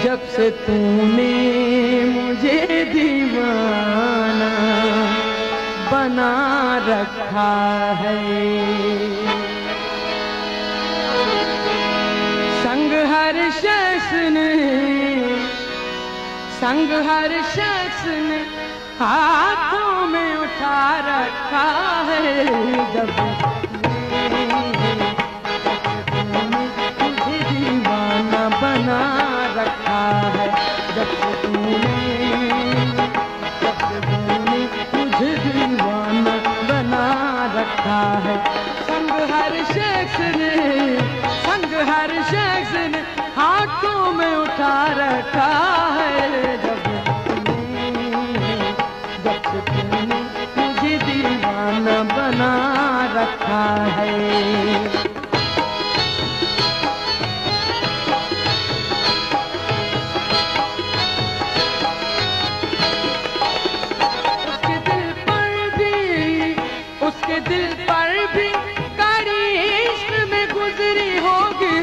जब से तूने मुझे दीवाना बना रखा है, संग हर शख्स ने हाथों में उठा रखा है। जब तुझे दीवाना बना रखा है, जब तूने मुझे दीवाना बना रखा है। संग हर शख्स ने हाथों में उठा रखा है। जब तूने मुझे दीवाना बना रखा है। उसके दिल पर भी कड़ी इश्क में गुजरी होगी,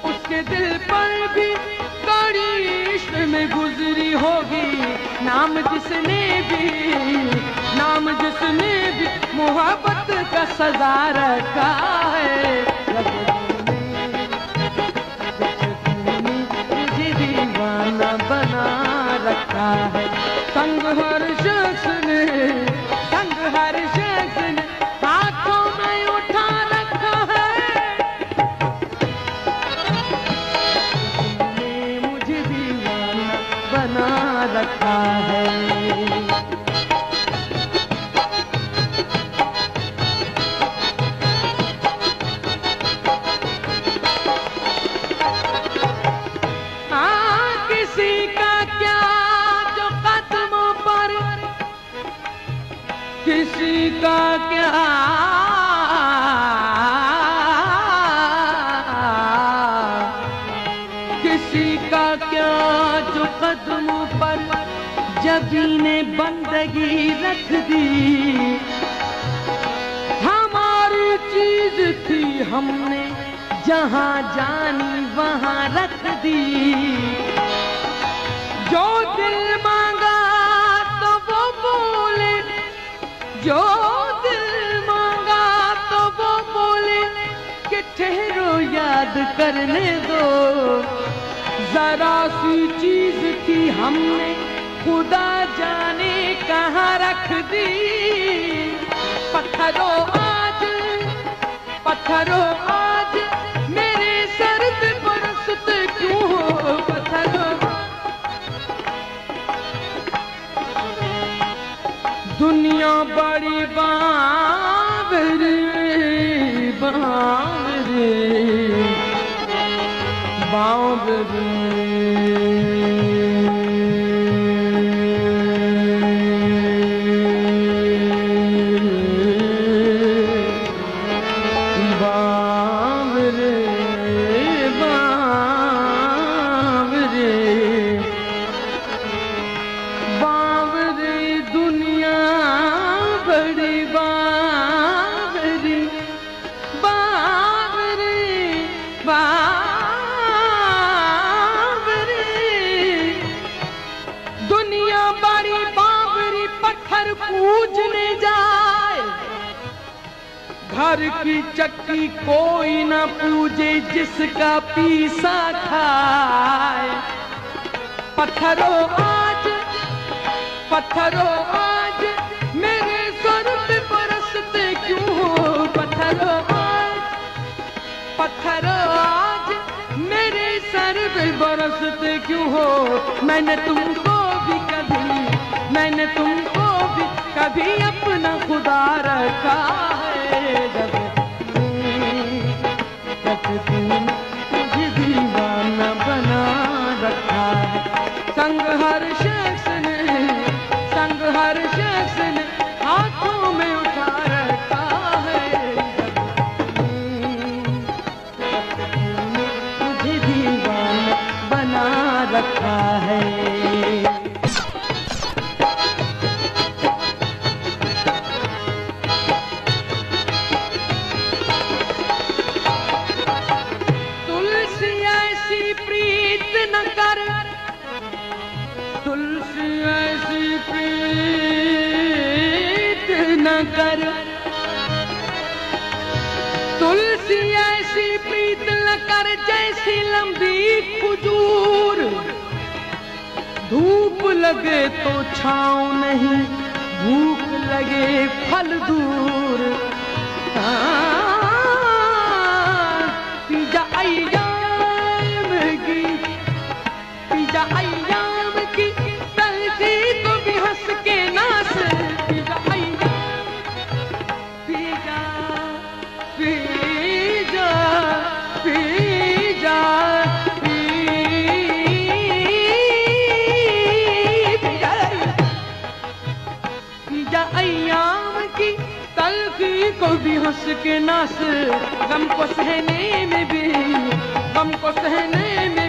उसके दिल पर भी कड़ी इश्क में गुजरी होगी। नाम जिसने भी मोहब्बत का सजा रखा है। जब तूने मुझे दीवाना बना रखा है। संग हर शख्स ने हाथों में उठा रखा है। तूने मुझे दीवाना बना रखा है। किसी का क्या जो कदमों पर जबीने बंदगी रख दी। हमारी चीज थी हमने जहां जानी वहां रख दी। जो दिल मांगा तो वो बोले, जो दिल मांगा तो वो बोले कि ठहरो याद करने दो। जरा सी चीज थी हमने खुदा जाने कहाँ रख दी। पत्थरों आज मेरे सर पे बरसते क्यों हो। पत्थरों दुनिया बड़ी बावरी दुनिया बड़ी बावरी दुनिया बड़ी बावरी। पत्थर पूजने जाए, घर की चक्की कोई न पूजे जिसका पीसा खाए। पत्थरों आज मेरे सर पे बरसते क्यों हो। पत्थरों आज मेरे सर पे बरसते क्यों हो। मैंने तुमको भी कभी अपना खुदा रखा है। जब तूने मुझे दीवाना बना रखा है। संग हर शख्स ने हाथों में उठा रखा है। जब तूने मुझे दीवाना बना रखा है। तुलसी ऐसी प्रीत न कर जैसी लंबी खजूर, धूप लगे तो छाँव नहीं, भूख लगे फल दूर। पीजा अय्याम की, पीजा अय्याम की तलखी को भी हंस के नास। पीजा अय्याम, पीजा पीजा पीजा पीजा अय्याम की तलखी को भी हंस के नास। गम को सहने में भी, गम को सहने में